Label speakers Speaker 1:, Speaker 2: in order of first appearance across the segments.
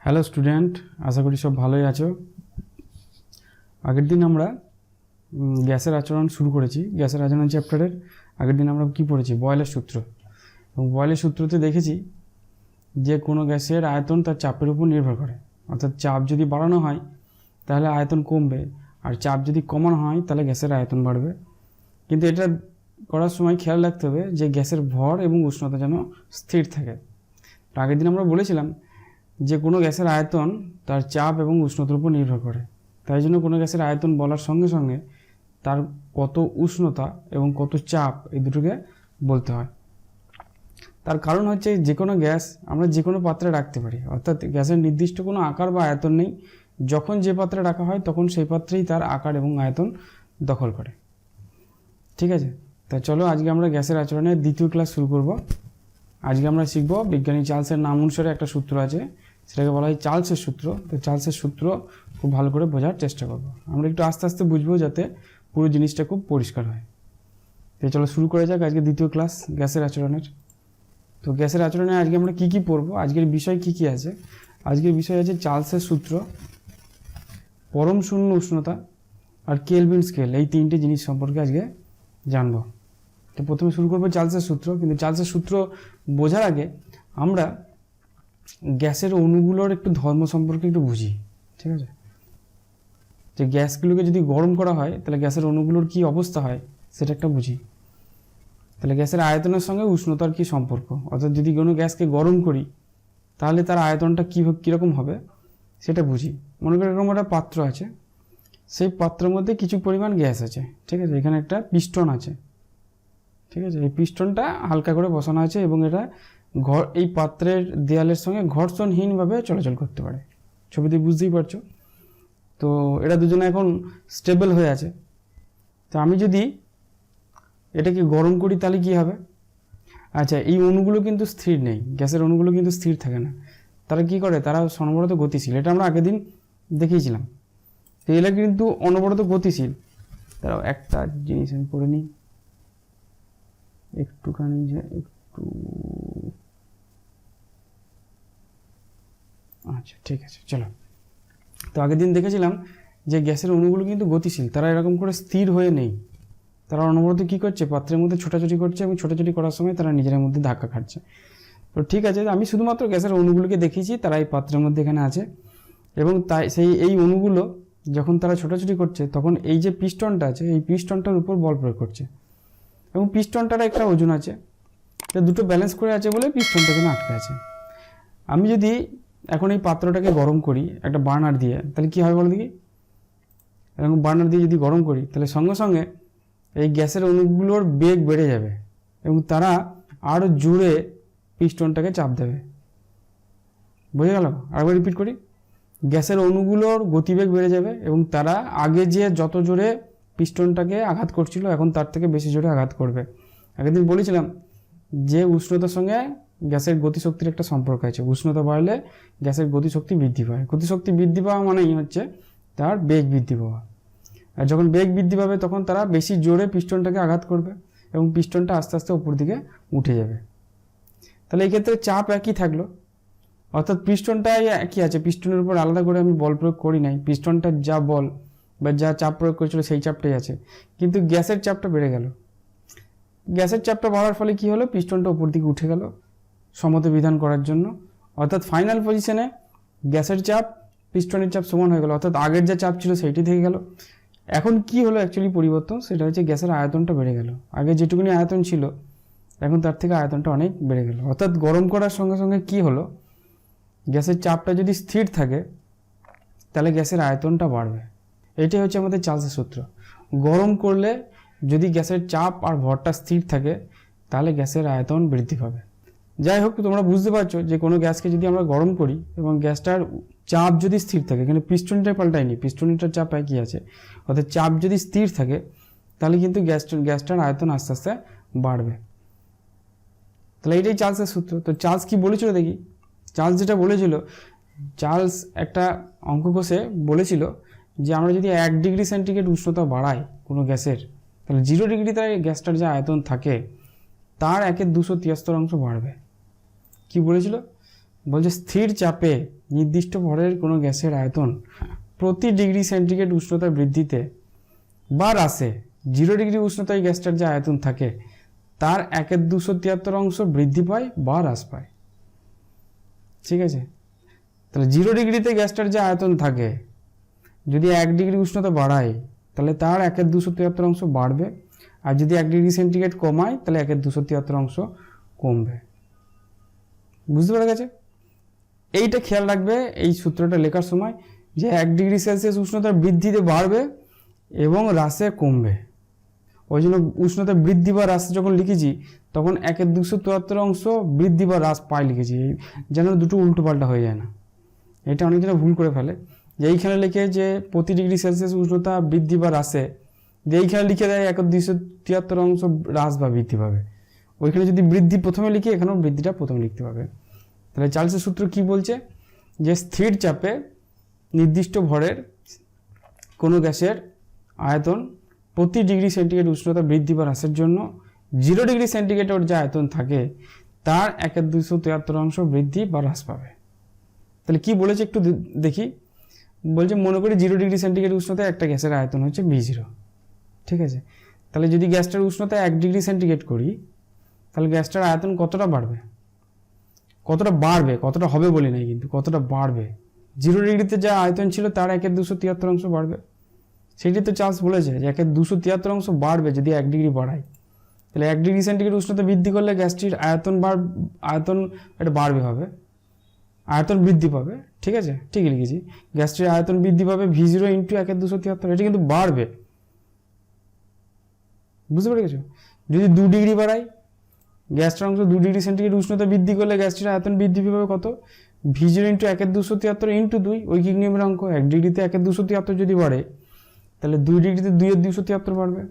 Speaker 1: Hello student, আশা করি সব ভালোই আছো। আগের দিন আমরা গ্যাসের আচরণ শুরু করেছি। গ্যাসের আচরণ চ্যাপ্টারের আগের দিন আমরা কি পড়েছি? বয়েলের সূত্র। এবং বয়েলের সূত্রতে দেখেছি যে কোনো গ্যাসের আয়তন তার চাপের উপর নির্ভর করে। অর্থাৎ চাপ যদি বাড়ানো হয় তাহলে আয়তন কমবে, আর চাপ যদি কমানো হয় তাহলে গ্যাসের আয়তন বাড়বে। কিন্তু এটা করার সময় খেয়াল রাখতে হবে যে গ্যাসের ভর এবং উষ্ণতা যেন স্থির থাকে। আগের দিন আমরা বলেছিলাম যে কোনো গ্যাসের আয়তন তার চাপ এবং উষ্ণতার উপর নির্ভর করে। তাই জন্য কোনো গ্যাসের আয়তন বলার সঙ্গে সঙ্গে তার কত উষ্ণতা এবং কত চাপ এই দুটোকে বলতে হয়। তার কারণ হচ্ছে যে কোনো গ্যাস আমরা যে কোনো পাত্রে রাখতে পারি, অর্থাৎ গ্যাসের নির্দিষ্ট কোনো আকার বা আয়তন নেই। যখন যে পাত্রে রাখা হয় তখন সেই পাত্রেই তার আকার এবং আয়তন দখল করে। ঠিক আছে, তা চলো আজকে আমরা গ্যাসের আচরণের দ্বিতীয় ক্লাস শুরু করব। আজকে আমরা শিখব বিজ্ঞানী চার্লসের নাম অনুসারে একটা সূত্র আছে, সেটাকে বলা হয় চার্লসের সূত্র। তো চার্লসের সূত্র খুব ভালো করে বোঝার চেষ্টা করব। আমরা একটু আস্তে আস্তে বুঝবো যাতে পুরো জিনিসটা খুব পরিষ্কার হয়। তো চলো শুরু করা যাক আজকে দ্বিতীয় ক্লাস গ্যাসের আচরণের। তো গ্যাসের আচরণে আজকে আমরা কি কি পড়বো, আজকের বিষয় কি কি আছে? আজকের বিষয় আছে চার্লসের সূত্র, পরম শূন্য উষ্ণতা আর কেলভিন স্কেল। এই তিনটে জিনিস সম্পর্কে আজকে জানবো। তো প্রথমে শুরু করবো চার্লসের সূত্র। কিন্তু চার্লসের সূত্র বোঝার আগে আমরা গ্যাসের অণুগুলোর একটু ধর্ম সম্পর্কে একটু বুঝি। ঠিক আছে, যে গ্যাসগুলোকে যদি গরম করা হয় তাহলে গ্যাসের অণুগুলোর কি অবস্থা হয় সেটা একটা বুঝি। তাহলে গ্যাসের আয়তনের সঙ্গে উষ্ণতার কি সম্পর্ক, অর্থাৎ যদি কোনো গ্যাসকে গরম করি তাহলে তার আয়তনটা কীরকম হবে সেটা বুঝি। মনে করি এরকম একটা পাত্র আছে, সেই পাত্রের মধ্যে কিছু পরিমাণ গ্যাস আছে। ঠিক আছে, এখানে একটা পিস্টন আছে। ঠিক আছে, এই পিস্টনটা হালকা করে বসানো আছে এবং এটা এই পাত্রের দেয়ালের সঙ্গে ঘর্ষণহীনভাবে চলাচল করতে পারে। ছবিতে বুঝতেই পারছো। তো এটা দুজনে এখন স্টেবল হয়ে আছে। তো আমি যদি এটাকে গরম করি তাহলে কি হবে? আচ্ছা, এই অণুগুলো কিন্তু স্থির নেই, গ্যাসের অণুগুলো কিন্তু স্থির থাকে না। তারা কি করে? তারা অনবরত গতিশীল। এটা আমরা আগের দিন দেখিয়েছিলাম। তো এরা কিন্তু অনবরত গতিশীল। তারাও একটা জিনিস আমি পড়ে নিই একটুখানি, যে একটু, আচ্ছা ঠিক আছে চলো। তো আগের দিন দেখেছিলাম যে গ্যাসের অণুগুলো কিন্তু গতিশীল, তারা এরকম করে স্থির হয়ে নেই। তারা অনবরত কী করছে? পাত্রের মধ্যে ছোটাছুটি করছে এবং ছোটাছুটি করার সময় তারা নিজেদের মধ্যে ধাক্কা খাচ্ছে। তো ঠিক আছে, আমি শুধুমাত্র গ্যাসের অণুগুলোকে দেখিয়েছি, তারা এই পাত্রের মধ্যে এখানে আছে। এবং তাই এই অণুগুলো যখন তারা ছোটাছুটি করছে তখন এই যে পিস্টনটা আছে এই পিস্টনটার উপর বল প্রয়োগ করছে। এবং পিস্টনটার একটা ওজন আছে, দুটো ব্যালেন্স করে আছে বলে পিস্টনটা এখানে আটকে আছে। আমি যদি এখন এই পাত্রটাকে গরম করি একটা বার্নার দিয়ে, তাহলে কী হবে বলো দেখি? এরকম বার্নার দিয়ে যদি গরম করি তাহলে সঙ্গে সঙ্গে এই গ্যাসের অণুগুলোর বেগ বেড়ে যাবে এবং তারা আরও জোরে পিস্টনটাকে চাপ দেবে। বুঝে গেল? আরেকবার রিপিট করি, গ্যাসের অণুগুলোর গতিবেগ বেড়ে যাবে এবং তারা আগে যে যত জোরে পিস্টনটাকে আঘাত করছিল এখন তার থেকে বেশি জোরে আঘাত করবে। আগের দিন বলেছিলাম যে উষ্ণতার সঙ্গে গ্যাসের গতিশক্তির একটা সম্পর্ক আছে। উষ্ণতা বাড়লে গ্যাসের গতিশক্তি বৃদ্ধি পায়। গতিশক্তি বৃদ্ধি পাওয়া মানেই হচ্ছে তার বেগ বৃদ্ধি পাওয়া। আর যখন বেগ বৃদ্ধি পাবে তখন তারা বেশি জোরে পিস্টনটাকে আঘাত করবে এবং পিস্টনটা আস্তে আস্তে উপর দিকে উঠে যাবে। তাহলে এই ক্ষেত্রে চাপ একই থাকলো, অর্থাৎ পিস্টনটাই একই আছে। পিস্টনের উপর আলাদা করে আমি বল প্রয়োগ করি নাই, পিস্টনটা যা বল বা যা চাপ প্রয়োগ করেছিল সেই চাপটাই আছে। কিন্তু গ্যাসের চাপটা বেড়ে গেল। গ্যাসের চাপটা বাড়ার ফলে কি হলো? পিস্টনটা উপর দিকে উঠে গেল সমতা বিধান করার জন্য। অর্থাৎ ফাইনাল পজিশনে গ্যাসের চাপ পিস্টনের চাপ সমান হয়ে গেল, অর্থাৎ আগের যা চাপ ছিল সেইটি থেকে গেল। এখন কি হলো অ্যাকচুয়ালি পরিবর্তন? সেটা হচ্ছে গ্যাসের আয়তনটা বেড়ে গেল। আগে যেটুকুনি আয়তন ছিল এখন তার থেকে আয়তনটা অনেক বেড়ে গেল। অর্থাৎ গরম করার সঙ্গে সঙ্গে কি হলো? গ্যাসের চাপটা যদি স্থির থাকে তাহলে গ্যাসের আয়তনটা বাড়বে। এটাই হচ্ছে আমাদের চার্লসের সূত্র। গরম করলে যদি গ্যাসের চাপ আর ভরটা স্থির থাকে তাহলে গ্যাসের আয়তন বৃদ্ধি পাবে। যাই হোক, তোমরা বুঝতে পারছো যে কোনো গ্যাসকে যদি আমরা গরম করি এবং গ্যাসটার চাপ যদি স্থির থাকে, এখানে পিস্টনটা পাল্টায়নি, পিস্টনটার চাপ একই আছে, অর্থাৎ চাপ যদি স্থির থাকে তাহলে কিন্তু গ্যাসটার আয়তন আস্তে আস্তে বাড়বে। তাহলে এটাই চার্লসের সূত্র। তো চার্লস কি বলেছিল দেখি? চার্লস যেটা বলেছিল, চার্লস একটা অঙ্ক কষে বলেছিল যে আমরা যদি 1 ডিগ্রি সেন্টিগ্রেড উষ্ণতা বাড়াই কোনো গ্যাসের তাহলে 0 ডিগ্রিতে গ্যাসটার যে আয়তন থাকে তার 1/273 অংশ বাড়বে। কি বলেছিল? বলছে স্থির চাপে নির্দিষ্ট ভরের কোনো গ্যাসের আয়তন প্রতি ডিগ্রি সেন্টিগ্রেড উষ্ণতা বৃদ্ধিতে বা হ্রাসে 0 ডিগ্রি উষ্ণতায় গ্যাসটার যে আয়তন থাকে তার 1/273 অংশ বৃদ্ধি পায় বা হ্রাস পায়। ঠিক আছে, তাহলে 0 ডিগ্রিতে গ্যাসটার যে আয়তন থাকে যদি 1 ডিগ্রি উষ্ণতা বাড়ায় তাহলে তার 1/273 অংশ বাড়বে, আর যদি 1 ডিগ্রি সেন্টিগ্রেড কমায় তাহলে 1/273 অংশ কমবে। বুঝতে পারা গেছে? এইটা খেয়াল রাখবে এই সূত্রটা লেখার সময়, যে 1 ডিগ্রি সেলসিয়াস উষ্ণতা বৃদ্ধিতে বাড়বে এবং হ্রাসে কমবে। ওই জন্য উষ্ণতা বৃদ্ধি বা হ্রাস যখন লিখেছি তখন 1/273 অংশ বৃদ্ধি বা হ্রাস পায় লিখেছি, যেন দুটো উল্টো পাল্টা হয়ে যায় না। এটা অনেকজনে ভুল করে ফেলে, যে এইখানে লিখে যে প্রতি ডিগ্রি সেলসিয়াস উষ্ণতা বৃদ্ধি বা হ্রাসে, যে এইখানে লিখে দেয় 1/273 অংশ হ্রাস বা বৃদ্ধি পাবে। ওইখানে যদি বৃদ্ধি প্রথমে লিখি এখানেও বৃদ্ধিটা প্রথমে লিখতে পাবে। তাহলে চার্লসের সূত্র কি বলছে, যে স্থির চাপে নির্দিষ্ট ভরের কোনো গ্যাসের আয়তন প্রতি ডিগ্রি সেন্টিগ্রেড উষ্ণতা বৃদ্ধি বা হ্রাসের জন্য 0 ডিগ্রি সেন্টিগ্রেডের যে আয়তন থাকে তার 1/273 অংশ বৃদ্ধি বা হ্রাস পাবে। তাহলে কি বলেছে একটু দেখি। বলছে মনে করি 0 ডিগ্রি সেন্টিগ্রেড উষ্ণতায় একটা গ্যাসের আয়তন হচ্ছে V0। ঠিক আছে, তাহলে যদি গ্যাসটার উষ্ণতা 1 ডিগ্রি সেন্টিগ্রেড করি তাহলে গ্যাসটার আয়তন কতটা বাড়বে, কতটা হবে বলি নাই কিন্তু, কতটা বাড়বে। 0 ডিগ্রিতে যা আয়তন ছিল তার 1/273 অংশ বাড়বে। সেটি তো চার্লস বলেছে যে 1/273 অংশ বাড়বে যদি 1 ডিগ্রি বাড়ায়। তাহলে 1 ডিগ্রি সেন্টিগ্রেড উষ্ণতা বৃদ্ধি করলে গ্যাসটির আয়তন এটা বাড়বে হবে, আয়তন বৃদ্ধি পাবে। ঠিক আছে, ঠিকই লিখেছি, গ্যাসটির আয়তন বৃদ্ধি পাবে V0 ইন্টু 1/273, এটা কিন্তু বাড়বে। বুঝতে পেরে গেছো? যদি 2 ডিগ্রি বাড়াই, গ্যাসটার অংশ 2 ডিগ্রি সেন্টিগ্রেড উষ্ণতা বৃদ্ধি করলে গ্যাসটির আয়তন বৃদ্ধি পাবে কত, V0 ইন্টু 1/273 ইন্টু 2, ঐকিক নিয়মের অঙ্ক। 1 ডিগ্রিতে 1/273 যদি বাড়ে তাহলে 2 ডিগ্রিতে 2/273 বাড়বে।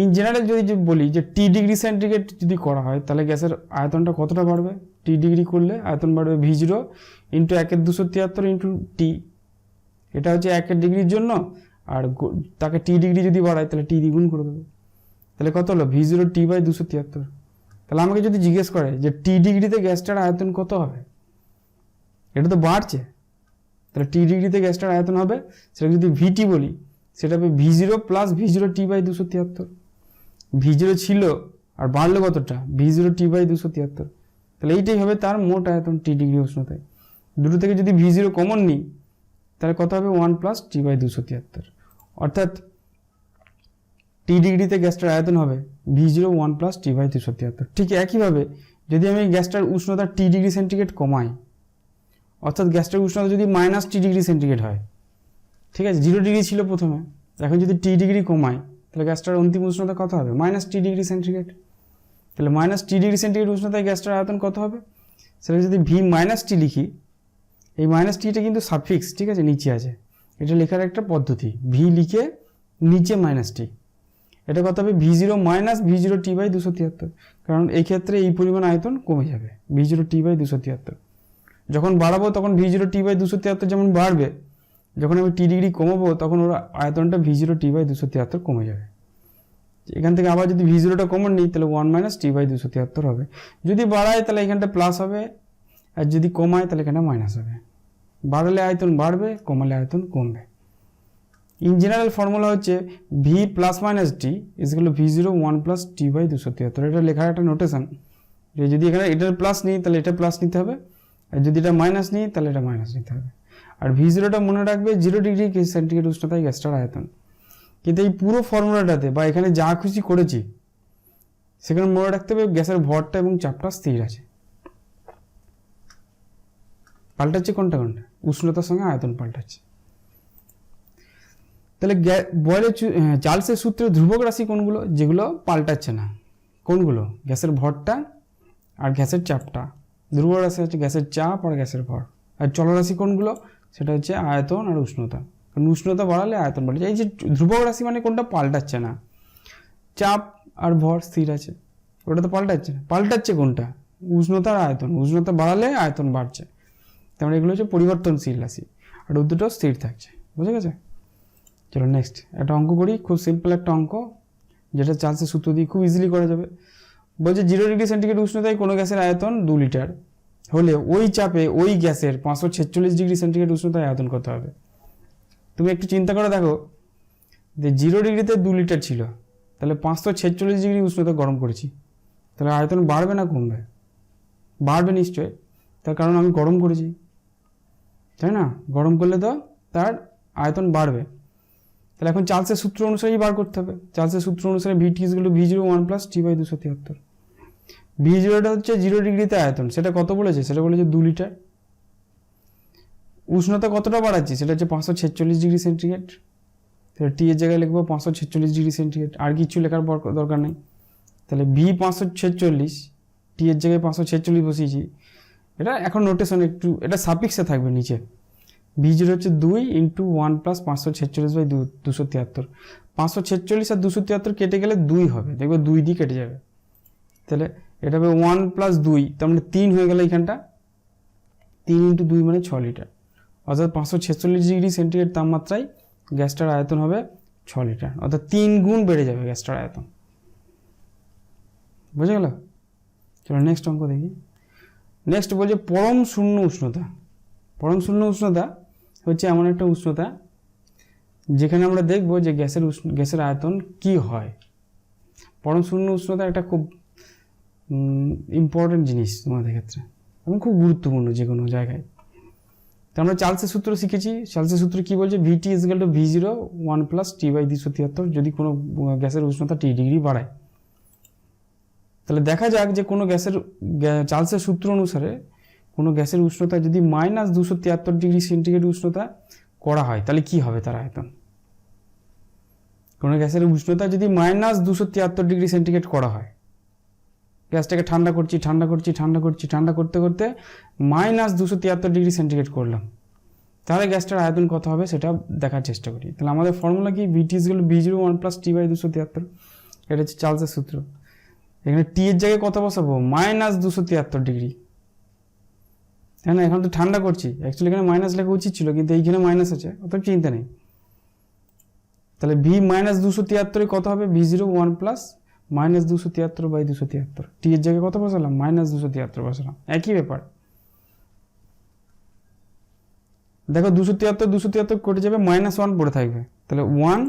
Speaker 1: ইন জেনারেল যদি বলি যে T ডিগ্রি সেন্টিগ্রেড যদি করা হয় তাহলে গ্যাসের আয়তনটা কতটা বাড়বে, T ডিগ্রি করলে আয়তন বাড়বে V0 ইন্টু 1/273 ইন্টু T। এটা হচ্ছে 1 ডিগ্রির জন্য, আর তাকে T ডিগ্রি যদি বাড়ায় তাহলে T দ্বিগুণ করে দেবে। তাহলে কত হলো V0 T/273। তাহলে আমাকে যদি জিজ্ঞেস করে যে T ডিগ্রিতে গ্যাসটার আয়তন কত হবে, এটা তো বাড়ছে, তাহলে T ডিগ্রিতে গ্যাসটার আয়তন হবে, সেটা যদি VT বলি সেটা হবে V0 plus V0 T/273। V0 ছিল আর বাড়লো কতটা, V0 T/273। তাহলে এইটাই হবে তার মোট আয়তন T ডিগ্রি উষ্ণতায়। দুটো থেকে যদি V0 কমন নিই তাহলে কত হবে 1 প্লাস T/273, অর্থাৎ T ডিগ্রিতে গ্যাসটার আয়তন হবে V0 1 প্লাস T/273। ঠিক একইভাবে যদি আমি গ্যাসটার উষ্ণতা T ডিগ্রি সেন্টিগ্রেড কমাই, অর্থাৎ গ্যাসটার উষ্ণতা যদি -T ডিগ্রি সেন্টিগ্রেড হয়, ঠিক আছে, 0 ডিগ্রি ছিল প্রথমে, এখন যদি T ডিগ্রি কমাই তাহলে গ্যাসটার অন্তিম উষ্ণতা কত হবে, -T ডিগ্রি সেন্টিগ্রেড। তাহলে -T ডিগ্রি সেন্টিগ্রেড উষ্ণতায় গ্যাসটার আয়তন কত হবে, সেটা যদি V-T লিখি, এই -Tটা কিন্তু সাফিক্স, ঠিক আছে, নিচে আছে, এটা লেখার একটা পদ্ধতি। V লিখে নিচে -T, এটা কত হবে V0 মাইনাস V0 T/273, কারণ এই ক্ষেত্রে এই পরিমাণ আয়তন কমে যাবে V0 T/273। যখন বাড়াবো তখন V0 T/273 যেমন বাড়বে, যখন আমি T ডিগ্রি কমাবো তখন ওর আয়তনটা V0 T/273 কমে যাবে। এখান থেকে আবার যদি V0টা কমন নিই তাহলে 1 মাইনাস T/273 হবে। যদি বাড়ায় তাহলে এখানটা প্লাস হবে, আর যদি কমায় তাহলে এখানটা মাইনাস হবে। বাড়ালে আয়তন বাড়বে, কমালে আয়তন কমবে। ইন জেনারেল ফর্মুলা হচ্ছে V plus minus T is equal to V0 1 plus T/273। এটা লেখার একটা নোটেশন, যে যদি এখানে এটার প্লাস নিই তাহলে এটা প্লাস নিতে হবে, আর যদি এটা মাইনাস নিই তাহলে এটা মাইনাস নিতে হবে। আর V0টা মনে রাখবে 0 ডিগ্রি সেন্টিগ্রেড উষ্ণতায় গ্যাসটার আয়তন। কিন্তু এই পুরো ফর্মুলাটাতে বা এখানে যা খুশি করেছি সেখানে মনে রাখতে হবে গ্যাসের ভরটা এবং চাপটা স্থির আছে। পাল্টাচ্ছে কোনটা, উষ্ণতার সঙ্গে আয়তন পাল্টাচ্ছে। তাহলে চার্লসের সূত্রে ধ্রুবক রাশি কোনগুলো, যেগুলো পাল্টাচ্ছে না, কোনগুলো, গ্যাসের ভরটা আর গ্যাসের চাপটা। ধ্রুবক রাশি হচ্ছে গ্যাসের চাপ আর গ্যাসের ভর। আর চলরাশি কোনগুলো, সেটা হচ্ছে আয়তন আর উষ্ণতা। কারণ উষ্ণতা বাড়ালে আয়তন বাড়ছে। এই যে ধ্রুবক রাশি মানে কোনটা পাল্টাচ্ছে না, চাপ আর ভর স্থির আছে, ওটা তো পাল্টাচ্ছে না। পাল্টাচ্ছে কোনটা, উষ্ণতা আর আয়তন। উষ্ণতা বাড়ালে আয়তন বাড়ছে, তেমন এগুলো হচ্ছে পরিবর্তনশীল রাশি, আর দুটো স্থির থাকছে। বুঝে গেছে? চলো নেক্সট একটা অঙ্ক করি, খুব সিম্পল একটা অঙ্ক, যেটা চার্লসের সূত্র দিয়ে খুব ইজিলি করা যাবে। বলছে 0°C উষ্ণতায় কোনো গ্যাসের আয়তন 2 লিটার হলে ওই চাপে ওই গ্যাসের 546°C উষ্ণতায় আয়তন কত হবে। তুমি একটু চিন্তা করে দেখো যে 0°তে 2 লিটার ছিল, তাহলে 546° উষ্ণতা গরম করেছি, তাহলে আয়তন বাড়বে না কমবে? বাড়বে নিশ্চয়, তার কারণ আমি গরম করেছি, তাই না? গরম করলে তো তার আয়তন বাড়বে। তাহলে এখন চার্লসের সূত্র অনুসারেই বার করতে হবে। চার্লসের সূত্র অনুসারে VT = V0 1 + T/273। V0টা হচ্ছে 0°তে আয়তন, সেটা কত বলেছে? সেটা বলেছে 2 লিটার। উষ্ণতা কতটা বাড়াচ্ছি? সেটা হচ্ছে 546°C। তাহলে T এর জায়গায় লিখবো 546°C, আর কিছু লেখার দরকার নেই। তাহলে V 546, T এর জায়গায় 546 বসিয়েছি। এটা এখন নোটেশন একটু, এটা সাফিক্সে থাকবে নিচে। V0 হচ্ছে 2 × 1 + 546/273। 546 আর 273 কেটে গেলে 2 হবে, দেখবে 2 দিয়ে কেটে যাবে। তাহলে এটা হবে 1 + 2, তার মানে 3 হয়ে গেল এইখানটা। 3 × 2 মানে 6 লিটার, অর্থাৎ 546°C তাপমাত্রায় গ্যাসটার আয়তন হবে 6 লিটার, অর্থাৎ 3 গুণ বেড়ে যাবে গ্যাসটার আয়তন। বুঝে গেল? চলো নেক্সট অঙ্ক দেখি। নেক্সট বলছে পরম শূন্য উষ্ণতা। পরম শূন্য উষ্ণতা হচ্ছে এমন একটা উষ্ণতা যেখানে আমরা দেখব যে গ্যাসের আয়তন কি হয়। পরম শূন্য উষ্ণতা একটা খুব ইম্পর্টেন্ট জিনিস তোমাদের ক্ষেত্রে এবং খুব গুরুত্বপূর্ণ যে কোনো জায়গায়। তো আমরা চার্লসের সূত্র শিখেছি। চার্লসের সূত্র কি বলছে? VT = V0 1 + T/273 যদি কোনো গ্যাসের উষ্ণতা T° বাড়ায়। তাহলে দেখা যাক যে কোনো গ্যাসের চার্লসের সূত্র অনুসারে কোনো গ্যাসের উষ্ণতা যদি -273°C উষ্ণতা করা হয় তাহলে কি হবে তার আয়তন। কোনো গ্যাসের উষ্ণতা যদি -273°C করা হয়, গ্যাসটাকে ঠান্ডা করছি ঠান্ডা করতে করতে -273°C করলাম, তাহলে গ্যাসটার আয়তন কত হবে সেটা দেখার চেষ্টা করি। তাহলে আমাদের ফর্মুলা কি? VT = V0 1 + T/273। এটা হচ্ছে চার্লসের সূত্র। এখানে T এর জায়গায় কত বসাবো? -273°, তাই না? এখন তো ঠান্ডা করছি, অ্যাকচুয়ালি এখানে মাইনাস লেখা উচিত ছিল, কিন্তু এইখানে মাইনাস আছে, অত চিন্তা নেই। তাহলে V -273 কত হবে? V0 1 + -273/273। T এর জায়গায় কত বসালাম? -273 বসালাম, একই ব্যাপার। দেখো 273 কেটে যাবে, -1 পড়ে থাকবে, তাহলে 1,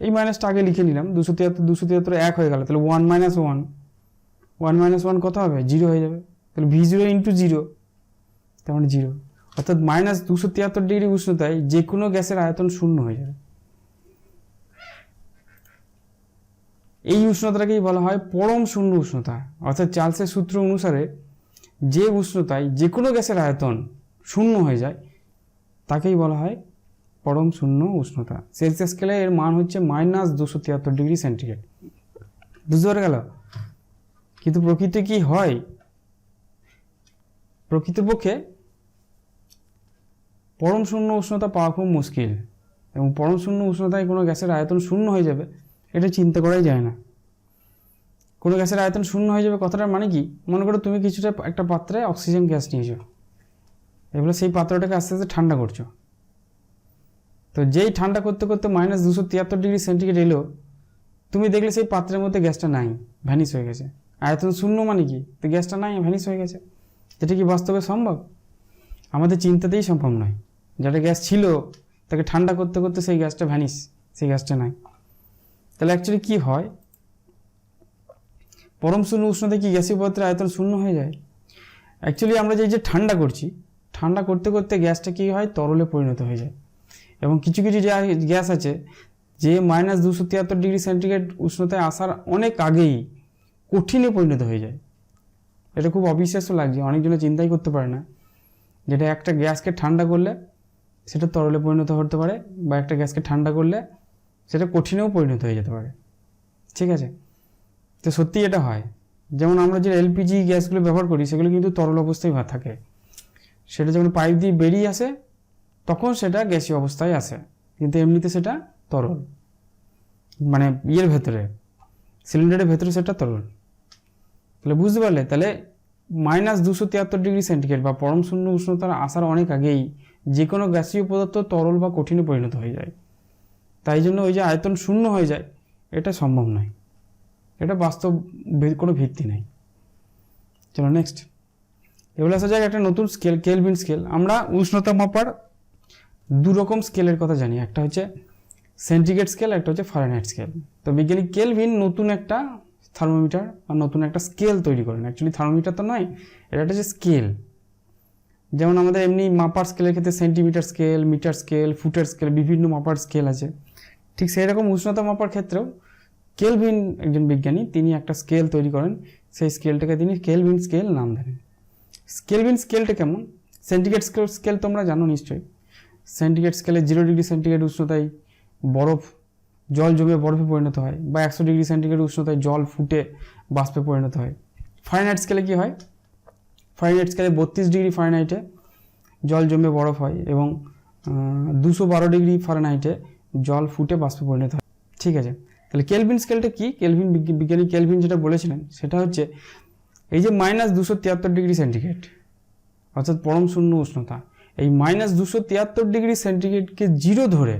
Speaker 1: এই মাইনাসটা আগে লিখে নিলাম। 273 1 হয়ে গেল, তাহলে 1 - 1 1 কত হবে? 0 হয়ে যাবে। তাহলে V0 × 0, তার মানে 0, অর্থাৎ -273° উষ্ণতায় যে কোনো গ্যাসের আয়তন 0 হয়ে যাবে। এই উষ্ণতাটাকেই বলা হয় পরম শূন্য উষ্ণতা। অর্থাৎ চার্লসের সূত্র অনুসারে যে উষ্ণতায় যে কোনো গ্যাসের আয়তন 0 হয়ে যায় তাকেই বলা হয় পরম শূন্য উষ্ণতা। সেলসিয়াস স্কেলে এর মান হচ্ছে -273°C। বুঝতে পারা গেল? কিন্তু প্রকৃতি কি হয়? প্রকৃতপক্ষে পরম শূন্য উষ্ণতা পাওয়া খুব মুশকিল, এবং পরম শূন্য উষ্ণতায় কোনো গ্যাসের আয়তন 0 হয়ে যাবে এটা চিন্তা করাই যায় না। কোনো গ্যাসের আয়তন 0 হয়ে যাবে কথাটার মানে কি? মনে করো তুমি কিছুটা একটা পাত্রে অক্সিজেন গ্যাস নিয়েছো, এগুলো সেই পাত্রটাকে আস্তে আস্তে ঠান্ডা করছো। তো যেই ঠান্ডা করতে করতে -273°C এলো, তুমি দেখলে সেই পাত্রের মধ্যে গ্যাসটা নাই, ভ্যানিশ হয়ে গেছে। আয়তন 0 মানে কি? তো গ্যাসটা নাই, ভ্যানিশ হয়ে গেছে। এটা কি বাস্তবে সম্ভব? আমাদের চিন্তাতেই সম্ভব নয়। যেটা গ্যাস ছিল তাকে ঠান্ডা করতে করতে সেই গ্যাসটা ভ্যানিশ, সেই গ্যাসটা নাই। তাহলে অ্যাকচুয়ালি কি হয়? পরম শূন্য উষ্ণতায় কি গ্যাসীয় পদার্থের আয়তন 0 হয়ে যায়? অ্যাকচুয়ালি আমরা যে ঠান্ডা করছি, ঠান্ডা করতে করতে গ্যাসটা কি হয়? তরলে পরিণত হয়ে যায়। এবং কিছু কিছু যে গ্যাস আছে যে -273°C উষ্ণতায় আসার অনেক আগেই কঠিনে পরিণত হয়ে যায়। এটা খুব অবিশ্বাস্য লাগছে, অনেকজনে চিন্তাই করতে পারে না যেটা একটা গ্যাসকে ঠান্ডা করলে সেটা তরলে পরিণত হতে পারে, বা একটা গ্যাসকে ঠান্ডা করলে সেটা কঠিনেও পরিণত হয়ে যেতে পারে। ঠিক আছে? তো সত্যি এটা হয়। যেমন আমরা যে LPG গ্যাসগুলো ব্যবহার করি সেগুলো কিন্তু তরল অবস্থায় থাকে। সেটা যখন পাইপ দিয়ে বেরিয়ে আসে তখন সেটা গ্যাসীয় অবস্থায় আসে, কিন্তু এমনিতে সেটা তরল, মানে ইয়ের ভেতরে, সিলিন্ডারের ভেতরে সেটা তরল। তাহলে বুঝতে পারলে? তাহলে -273°C বা পরম শূন্য উষ্ণতার আসার অনেক আগেই যে কোনো গ্যাসীয় পদার্থ তরল বা কঠিনে পরিণত হয়ে যায়। তাই জন্য ওই যে আয়তন 0 হয়ে যায় এটা সম্ভব নয়। এটা বাস্তব কোনো ভিত্তি নেই। চলো নেক্সট, এবার আসা যাক একটা নতুন স্কেল, কেলভিন স্কেল। আমরা উষ্ণতা মাপার দু রকম স্কেলের কথা জানি, একটা হচ্ছে সেন্টিগ্রেড স্কেল, একটা হচ্ছে ফারেনহাইট স্কেল। তো বিজ্ঞানী কেলভিন নতুন একটা থার্মোমিটার বা নতুন একটা স্কেল তৈরি করেন। অ্যাকচুয়ালি থার্মোমিটার তো নয়, এটা হচ্ছে স্কেল। যেমন আমাদের এমনি মাপার স্কেলের ক্ষেত্রে সেন্টিমিটার স্কেল, মিটার স্কেল, ফুটের স্কেল, বিভিন্ন মাপার স্কেল আছে, ঠিক সেই রকম উষ্ণতা মাপার ক্ষেত্রেও কেলভিন একজন বিজ্ঞানী, তিনি একটা স্কেল তৈরি করেন। সেই স্কেলটাকে তিনি কেলভিন স্কেল নাম দেন। কেলভিন স্কেলটা কেমন? সেন্টিগ্রেড স্কেল তোমরা জানো নিশ্চয়ই। সেন্টিগ্রেড স্কেলে 0 ডিগ্রি সেন্টিগ্রেড উষ্ণতায় বরফ, জল জমে বরফে পরিণত হয়, বা 100 ডিগ্রি সেন্টিগ্রেড উষ্ণতায় জল ফুটে বাষ্পে পরিণত হয়। ফারেনহাইট স্কেলে কি হয়? ফারেনহাইট স্কেলে 32 ডিগ্রি ফারেনহাইটে জল জমে বরফ হয়, এবং 212 ডিগ্রি ফারেনহাইটে জল ফুটে বাষ্পে পরিণত হয়। ঠিক আছে, তাহলে কেলভিন স্কেলটা কি? কেলভিন বিজ্ঞানী কেলভিন যেটা বলেছিলেন সেটা হচ্ছে এই যে -273 ডিগ্রি সেন্টিগ্রেড, অর্থাৎ পরম শূন্য উষ্ণতা, এই -273 ডিগ্রি সেন্টিগ্রেডকে জিরো ধরে,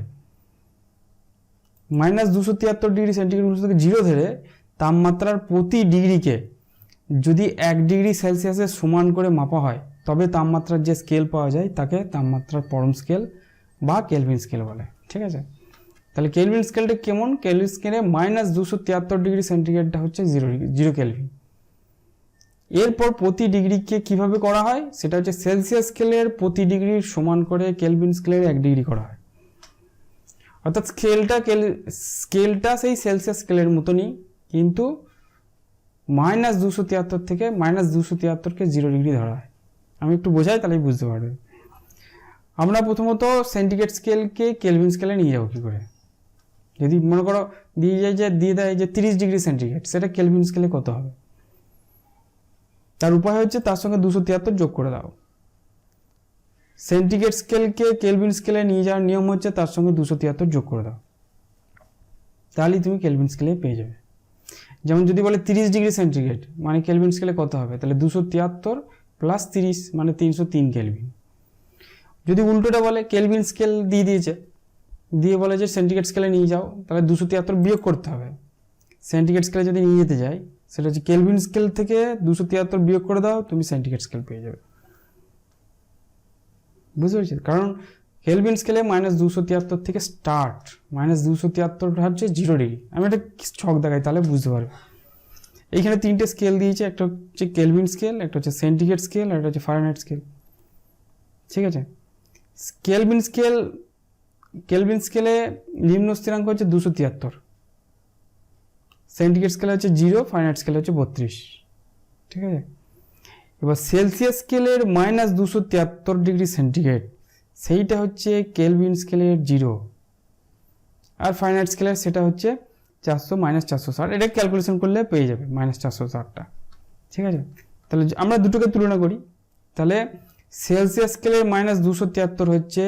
Speaker 1: -273 ডিগ্রি সেন্টিগ্রেড উষ্ণতাকে জিরো ধরে তাপমাত্রার প্রতি ডিগ্রিকে যদি 1 ডিগ্রি সেলসিয়াসের সমান করে মাপা হয়, তবে তাপমাত্রার যে স্কেল পাওয়া যায় তাকে তাপমাত্রার পরম স্কেল বা কেলভিন স্কেল বলে। ঠিক আছে, তাহলে কেলভিন স্কেলটা কেমন? কেলভিন স্কেলে -273 ডিগ্রি সেন্টিগ্রেডটা হচ্ছে 0 কেলভিন। এরপর প্রতি ডিগ্রিকে কিভাবে করা হয় সেটা হচ্ছে সেলসিয়াস স্কেলের প্রতি ডিগ্রির সমান করে কেলভিন স্কেলের 1 ডিগ্রি করা হয়। অর্থাৎ স্কেলটা সেই সেলসিয়াস স্কেলের মতনই, কিন্তু -273 থেকে -273কে 0 ডিগ্রি ধরা হয়। আমি একটু বোঝাই তাহলেই বুঝতে পারবে। আমরা প্রথমত সেন্টিগ্রেড স্কেলকে কেলভিন স্কেলে নিয়ে যাবো কী করে? যদি মনে করো দিয়ে দেয় যে 30 ডিগ্রি সেন্টিগ্রেড, সেটা কেলভিন স্কেলে কত হবে? তার উপায় হচ্ছে তার সঙ্গে 273 যোগ করে দাও। সেন্টিগ্রেড স্কেলকে কেলভিন স্কেলে নিয়ে যাওয়ার নিয়ম হচ্ছে তার সঙ্গে 273 যোগ করে দাও, তাহলেই তুমি কেলভিন স্কেলে পেয়ে যাবে। যেমন যদি বলে 30 ডিগ্রি সেন্টিগ্রেড, মানে কেলভিন স্কেলে কত হবে? তাহলে 273 প্লাস 30 মানে 303 কেলভিন। যদি উল্টোটা বলে, কেলভিন স্কেল দিয়ে বলে যে সেন্টিগ্রেড স্কেলে নিয়ে যাও, তাহলে 273 বিয়োগ করতে হবে। সেন্টিগ্রেড স্কেলে যদি নিয়ে যেতে যাই, সেটা হচ্ছে কেলভিন স্কেল থেকে 273 বিয়োগ করে দাও, তুমি সেন্টিগ্রেড স্কেল পেয়ে যাবে। বুঝতে পেরেছি? কারণ কেলভিন স্কেলে -273 থেকে স্টার্ট, -273 হচ্ছে 0 ডিগ্রি। আমি একটা ছক দেখাই তাহলে বুঝতে পারবে। এইখানে 3টে স্কেল দিয়েছে, একটা হচ্ছে কেলভিন স্কেল, একটা হচ্ছে সেন্টিগ্রেড স্কেল, আর একটা হচ্ছে ফারেনহাইট স্কেল। ঠিক আছে, কেলভিন স্কেলে নিম্ন স্থিরাঙ্ক হচ্ছে 273, সেন্টিগ্রেড স্কেলে হচ্ছে 0, ফারেনহাইট স্কেলে হচ্ছে 32। ঠিক আছে, এবার সেলসিয়াস স্কেলের -273 ডিগ্রি সেন্টিগ্রেড, সেইটা হচ্ছে কেলভিন স্কেলের 0, আর ফারেনহাইট স্কেলের সেটা হচ্ছে 460 এটা ক্যালকুলেশন করলে পেয়ে যাবে -460টা। ঠিক আছে, তাহলে আমরা দুটোকে তুলনা করি। তাহলে সেলসিয়াস স্কেলের -273 হচ্ছে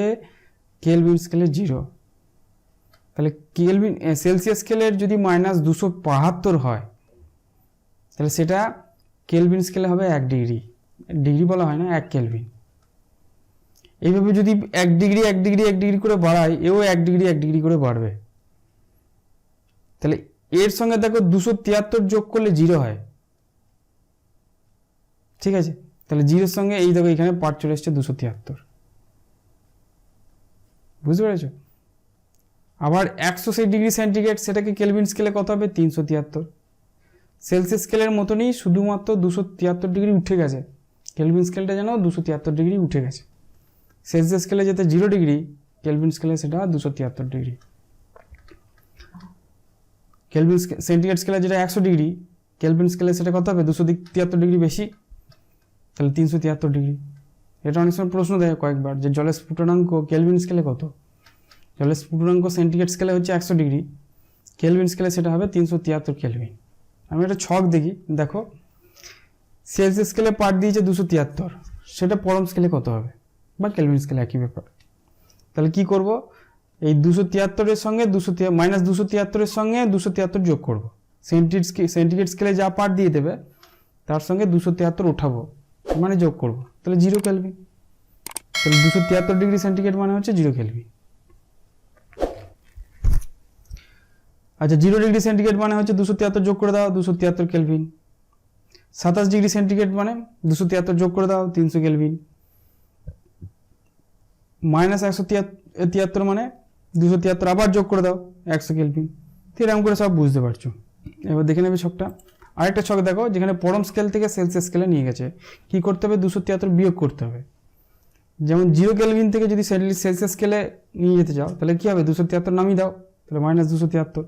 Speaker 1: কেলভিন স্কেলের 0। তাহলে সেলসিয়াস স্কেলের যদি -272 হয়, তাহলে সেটা কেলভিন স্কেলে হবে 1 ডিগ্রি। ডিগ্রি বলা হয় না, 1 কেলভিন। এইভাবে যদি 1 ডিগ্রি 1 ডিগ্রি 1 ডিগ্রি করে বাড়ায়, এও 1 ডিগ্রি 1 ডিগ্রি করে বাড়বে। তাহলে এর সঙ্গে দেখো 273 যোগ করলে 0 হয়। ঠিক আছে, তাহলে 0-এর সঙ্গে এই দেখো এখানে পার্ট চলে এসছে 273। বুঝতে পেরেছো? আবার 160 ডিগ্রি সেন্টিগ্রেড, সেটাকে কেলভিন স্কেলে কত হবে? 373। সেলসিয়াস স্কেলের মতনই, শুধুমাত্র 273 ডিগ্রি উঠে গেছে। কেলভিন স্কেলটা যেন 273 ডিগ্রি উঠে গেছে। সেলসিয়াস স্কেলে যেতে 0 ডিগ্রি, কেলভিন স্কেলে সেটা 273 ডিগ্রি। সেন্টিগ্রেড স্কেলে যেটা 100 ডিগ্রি, কেলভিন স্কেলে সেটা কত হবে? 273 ডিগ্রি বেশি, তাহলে 373 ডিগ্রি। এটা অনেক সময় প্রশ্ন দেয় কয়েকবার যে জলের স্ফুটনাঙ্ক কেলভিন স্কেলে কত? জলের স্ফুটনাঙ্ক সেন্টিগ্রেড স্কেলে হচ্ছে 100 ডিগ্রি, কেলভিন স্কেলে সেটা হবে 373 কেলভিন। আমি একটা ছক দেখো সেলসিয়াস স্কেলে পার্ট দিয়েছে 273, সেটা পরম স্কেলে কত হবে? বা কেলভিন স্কেলে একই ব্যাপার। তাহলে কি করব? এই 273-এর সঙ্গে -273-এর সঙ্গে 273 যোগ করব। সেন্টিগ্রেড স্কেলে যা পার্ট দিয়ে দেবে তার সঙ্গে 273 উঠাবো, মানে যোগ করব, তাহলে 0 কেলভিন। তাহলে 273 ডিগ্রি সেন্টিগ্রেড মানে হচ্ছে 0 কেলভিন। আচ্ছা 0 ডিগ্রি সেন্টিগ্রেড মানে হচ্ছে 273 যোগ করে দাও 273 কেলভিন। 27 ডিগ্রি সেন্টিগ্রেড মানে 273 যোগ করে দাও 300 কেলভিন। মাইনাস 173 মানে 273 আবার যোগ করে দাও 100 কেলভিন। তো এরকম করে সব বুঝতে পারছো। এবার দেখে নেবে ছকটা। আরেকটা ছক দেখো যেখানে পরম স্কেল থেকে সেলসিয়াস স্কেলে নিয়ে গেছে, কি করতে হবে 273 বিয়োগ করতে হবে। যেমন 0 কেলভিন থেকে যদি সেলসিয়াস স্কেলে নিয়ে যেতে চাও তাহলে কি হবে 273 নামিয়ে দাও, তাহলে মাইনাস 273,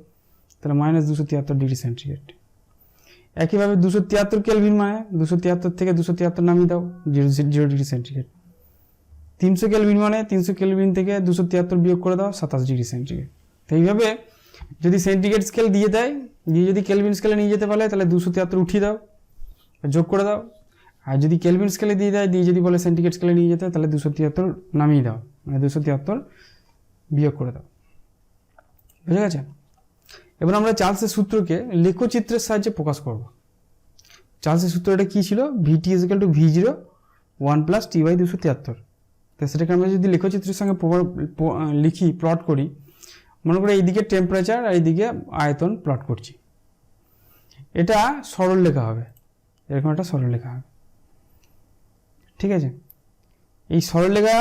Speaker 1: তাহলে মাইনাস 273 ডিগ্রি সেন্টিগ্রেড। একইভাবে 273 কেলভিন মানে 273 থেকে 273 নামিয়ে দাও 0 ডিগ্রি সেন্টিগ্রেড। 300 কেলভিন মানে 300 কেলভিন থেকে 273 বিয়োগ করে দাও 27 ডিগ্রি সেন্টিগ্রেড। তো এইভাবে যদি সেন্টিগ্রেড স্কেল দিয়ে দেয়, দিয়ে যদি কেলভিন স্কেলে নিয়ে যেতে পারে তাহলে 273 উঠিয়ে দাও, যোগ করে দাও। আর যদি কেলভিন স্কেলে দিয়ে দেয়, দিয়ে যদি বলে সেন্টিগ্রেড স্কেলে নিয়ে যেতে তাহলে 273 নামিয়ে দাও, মানে 273 বিয়োগ করে দাও। বুঝে গেছে? এবার আমরা চার্লসের সূত্রকে লেখচিত্রের সাহায্যে প্রকাশ করব। চার্লসের সূত্রটা কি ছিল? VT is equal to V0 1 plus T by 273। তো সেটাকে আমরা যদি লেখচিত্রের সঙ্গে লিখি, প্লট করি, মনে করে এইদিকে টেম্পারেচার আর এইদিকে আয়তন প্লট করছি। এটা সরল লেখা হবে, এরকম একটা সরল লেখা হবে। ঠিক আছে? এই সরল লেখা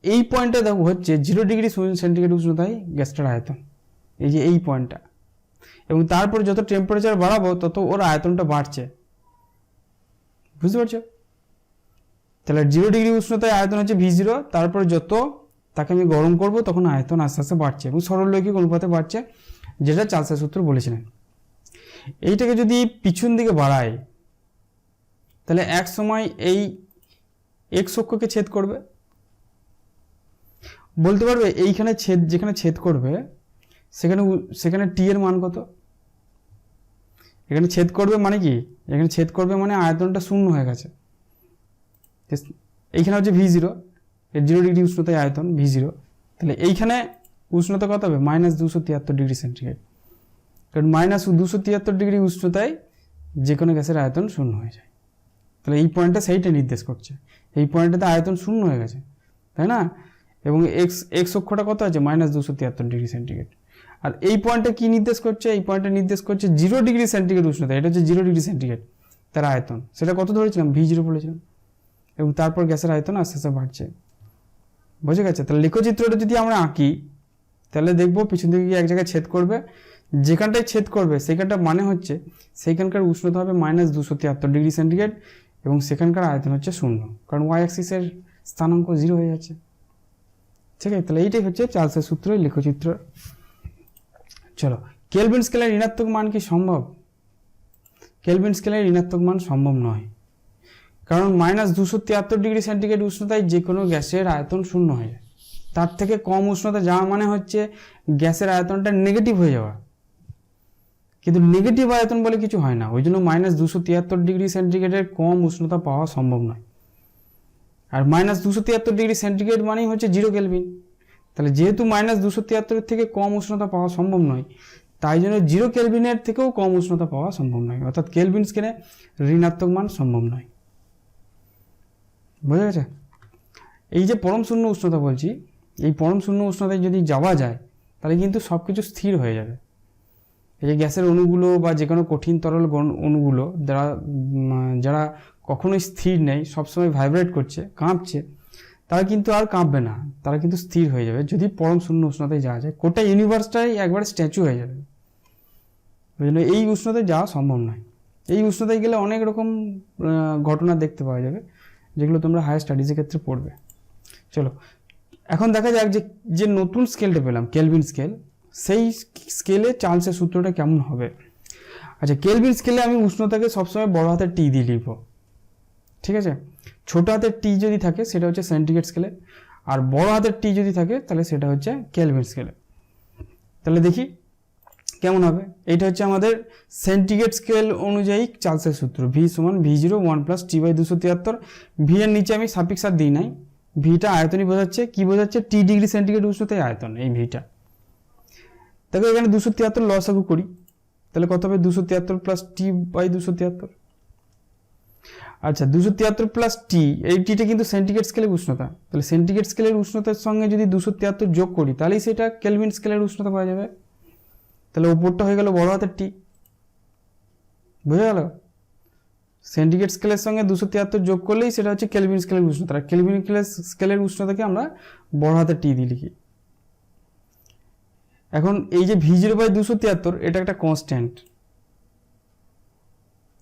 Speaker 1: এই পয়েন্টটা দেখো হচ্ছে 0 ডিগ্রি সেন্টিগ্রেড উষ্ণতায় গ্যাসটার আয়তন, এই যে এই পয়েন্টটা। এবং তারপর যত টেম্পারেচার বাড়াবো তত ওর আয়তনটা বাড়ছে। বুঝতে পারছো? তাহলে 0 ডিগ্রি উষ্ণতায় আয়তন হচ্ছে V0, তারপর যত তাকে আমি গরম করব তখন আয়তন আস্তে আস্তে বাড়ছে এবং সরলরৈখিক অনুপাতে বাড়ছে, যেটা চার্লসের সূত্র বলেছিলেন। এইটাকে যদি পিছন দিকে বাড়াই তাহলে এক সময় এই এক্স অক্ষকে ছেদ করবে। বলতে পারবে এইখানে যেখানে ছেদ করবে সেখানে টি এর মান কত? এখানে ছেদ করবে মানে কি? এখানে ছেদ করবে মানে আয়তনটা শূন্য হয়ে গেছে। এইখানে হচ্ছে V0, 0 ডিগ্রি উষ্ণতায় আয়তন V0, তাহলে এইখানে উষ্ণতা কত হবে? Minus 273 degree centigrade. কারণ মাইনাস 273 ডিগ্রি উষ্ণতায় যে কোনো গ্যাসের আয়তন শূন্য হয়ে যায়। তাহলে এই পয়েন্টটা সেইটা নির্দেশ করছে, এই পয়েন্টটাতে আয়তন শূন্য হয়ে গেছে, তাই না? এবং এক্স অক্ষটা কত আছে? Minus 273 degree centigrade. আর এই পয়েন্টটা কি নির্দেশ করছে? এই পয়েন্টটা নির্দেশ করছে 0 ডিগ্রি সেন্টিগ্রেড উষ্ণতা। এটা হচ্ছে 0 ডিগ্রি সেন্টিগ্রেড তার আয়তন। সেটা কত ধরেছিলাম? V0 বলেছিলাম। এবং তারপর গ্যাসের আয়তন আস্তে আস্তে বাড়ছে। বুঝে গেছে? তাহলে লেখচিত্রটা যদি আমরা আঁকি তাহলে দেখবো পিছন দিকে গিয়ে এক জায়গায় ছেদ করবে, যেখানটায় ছেদ করবে সেখানটা মানে হচ্ছে সেইখানকার উষ্ণতা হবে মাইনাস 273 ডিগ্রি সেন্টিগ্রেড এবং সেখানকার আয়তন হচ্ছে শূন্য, কারণ ওয়াই অ্যাক্সিসের স্থানাঙ্ক 0 হয়ে যাচ্ছে। ঠিক আছে? তাহলে এইটাই হচ্ছে চার্লসের সূত্র, লেখচিত্র। চলো, কেলভিন স্কেলের ঋণাত্মক মান কি সম্ভব? কেলভিন স্কেলের ঋণাত্মক মান সম্ভব নয়, কারণ মাইনাস 273 ডিগ্রি সেন্টিগ্রেড উষ্ণতায় যে কোনো গ্যাসের আয়তন শূন্য হয়ে যায়। তার থেকে কম উষ্ণতা যাওয়া মানে হচ্ছে গ্যাসের আয়তনটা নেগেটিভ হয়ে যাওয়া। কিন্তু নেগেটিভ আয়তন বলে কিছু হয় না, ওই জন্য মাইনাস 273 ডিগ্রি সেন্টিগ্রেডের কম উষ্ণতা পাওয়া সম্ভব নয়। আর মাইনাস 273 ডিগ্রি সেন্টিগ্রেড মানেই হচ্ছে 0 কেলভিন। তাহলে যেহেতু মাইনাস 273 থেকে কম উষ্ণতা পাওয়া সম্ভব নয়, তাই জন্য 0 কেলভিনের থেকেও কম উষ্ণতা পাওয়া সম্ভব নয়, অর্থাৎ কেলভিন স্কেলে ঋণাত্মক মান সম্ভব নয়। বোঝা গেছে? এই যে পরম শূন্য উষ্ণতা বলছি, এই পরম শূন্য উষ্ণতায় যদি যাওয়া যায় তাহলে কিন্তু সব কিছু স্থির হয়ে যাবে। এই যে গ্যাসের অণুগুলো বা যে কোনো কঠিন তরল অণুগুলো যারা কখনোই স্থির নেই, সবসময় ভাইব্রেট করছে, কাঁপছে, তারা কিন্তু আর কাঁপবে না, তারা কিন্তু স্থির হয়ে যাবে যদি পরম শূন্য উষ্ণতায় যাওয়া যায়। গোটা ইউনিভার্সটাই একবার স্ট্যাচু হয়ে যাবে। ওই জন্য এই উষ্ণতায় যাওয়া সম্ভব নয়। এই উষ্ণতায় গেলে অনেক রকম ঘটনা দেখতে পাওয়া যাবে, যেগুলো তোমরা হায়ার স্টাডিজের ক্ষেত্রে পড়বে। চলো, এখন দেখা যাক যে নতুন স্কেলটা পেলাম, কেলভিন স্কেল, সেই স্কেলে চার্লসের সূত্রটা কেমন হবে। আচ্ছা, কেলভিন স্কেলে আমি উষ্ণতাকে সবসময় বড় হাতের টি দিয়ে লিখব। ঠিক আছে? ছোট হাতের টি যদি থাকে সেটা হচ্ছে সেন্টিগ্রেড স্কেলে, আর বড় হাতের টি যদি থাকে তাহলে সেটা হচ্ছে কেলভিন স্কেলে। তাহলে দেখি কেমন হবে। এইটা হচ্ছে আমাদের সেন্টিগ্রেড স্কেল অনুযায়ী চার্লসের সূত্র, V সমান V0 1 plus T by 273। V এর নিচে আমি সাফিক্স আর দিই নাই, ভিটা আয়তনই বোঝাচ্ছে। কি বোঝাচ্ছে? টি ডিগ্রি সেন্টিগ্রেড উষ্ণতায় আয়তন, এই ভিটা। দেখো এখানে 273 লসাগু করি, তাহলে কত হবে? 273 প্লাস টি বাই 273। আচ্ছা, 273 প্লাস টি, এই টিটা কিন্তু সেন্টিগ্রেড স্কেলের উষ্ণতা, তাহলে সেন্টিগ্রেড স্কেলের উষ্ণতার সঙ্গে যদি 273 যোগ করি তাহলেই সেটা কেলভিন স্কেলের উষ্ণতা পাওয়া যাবে। তাহলে ওপরটা হয়ে গেল বড় হাতের টি, বুঝে গেল? সেন্টিগ্রেড স্কেলের সঙ্গে 273 যোগ করলেই সেটা হচ্ছে কেলভিন স্কেলের উষ্ণতা। কেলভিন স্কেলের উষ্ণতাকে আমরা বড় হাতের টি দিয়ে লিখি। এখন এই যে V0/273 এটা একটা কনস্ট্যান্ট,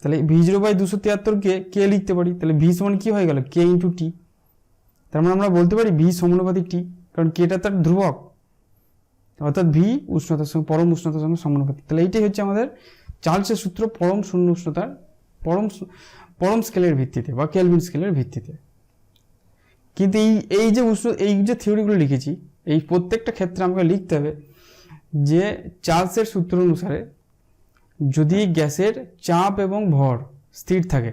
Speaker 1: তাহলে V0/273 কে লিখতে পারি, তাহলে V সমান কি হয়ে গেল K × T। তার মানে আমরা বলতে পারি V সমানুপাতিক T, কারণ Kটা তার ধ্রুবক, অর্থাৎ V উষ্ণতার সঙ্গে পরম উষ্ণতার সঙ্গে সমানুপাতিক। তাহলে এইটাই হচ্ছে আমাদের চার্লসের সূত্র পরম শূন্য উষ্ণতার পরম স্কেলের ভিত্তিতে বা কেলভিন স্কেলের ভিত্তিতে। কিন্তু এই যে থিওরিগুলো লিখেছি, এই প্রত্যেকটা ক্ষেত্রে আমাকে লিখতে হবে যে চার্লসের সূত্র অনুসারে যদি গ্যাসের চাপ এবং ভর স্থির থাকে,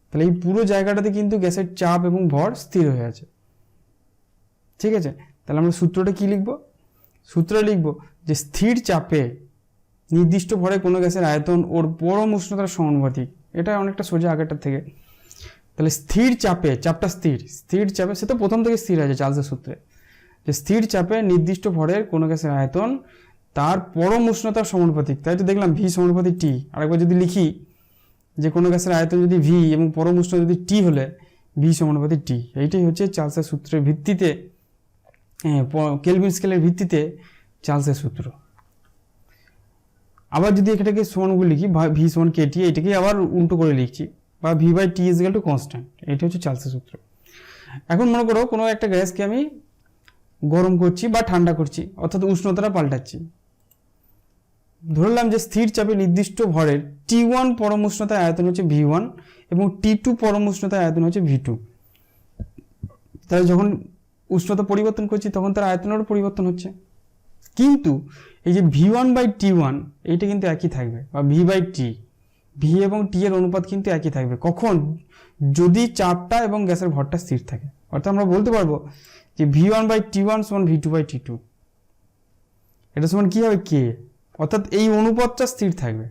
Speaker 1: তাহলে এই পুরো জায়গাটাতে কিন্তু গ্যাসের চাপ এবং ভর স্থির হয়ে আছে। ঠিক আছে, তাহলে আমরা সূত্রটা কি লিখব? সূত্রে লিখব যে স্থির চাপে নির্দিষ্ট ভরে কোনো গ্যাসের আয়তন ওর পরম উষ্ণতার সমানুপাতিক। এটা অনেকটা সোজা আগেরটার থেকে। তাহলে স্থির চাপে, চাপটা স্থির চাপে, সে তো প্রথম থেকে স্থির আছে চার্লসের সূত্রে, যে স্থির চাপে নির্দিষ্ট ভরের কোনো গ্যাসের আয়তন তার পরম উষ্ণতার সমানুপাতিক। তাই তো দেখলাম V সমানুপাতিক T। আরেকবার যদি লিখি যে কোনো গ্যাসের আয়তন যদি V এবং পরম উষ্ণতা যদি T হলে V সমানুপাতিক T। এইটাই হচ্ছে চার্লসের সূত্রের ভিত্তিতে, কেলভিন স্কেলের ভিত্তিতে চার্লসের সূত্র। আবার যদি এটাকে সমানগুলো লিখি V সমান KT, এটাকে আবার উল্টো করে লিখছি, বা V/T = কনস্ট্যান্ট। এটা হচ্ছে চার্লসের সূত্র। এখন মনে করো কোনো একটা গ্যাসকে আমি গরম করছি বা ঠান্ডা করছি, অর্থাৎ উষ্ণতাটা পাল্টাচ্ছি। ধরলাম যে স্থির চাপে নির্দিষ্ট ভরের T1 পরম উষ্ণতার আয়তন হচ্ছে V1 এবং T2 পরম উষ্ণতার আয়তন হচ্ছে V2। তাহলে যখন উষ্ণতা পরিবর্তন করছি তখন তার আয়তনেরও পরিবর্তন হচ্ছে, কিন্তু এই যে V1/T1 এইটা কিন্তু একই থাকবে, বা V/T, V এবং T এর অনুপাত কিন্তু একই থাকবে। কখন? যদি চাপটা এবং গ্যাসের ভরটা স্থির থাকে। অর্থাৎ আমরা বলতে পারবো যে V1/T1 = V2/T2। এটা সমান কি হবে K, অর্থাৎ এই অনুপাতটা স্থির থাকবে।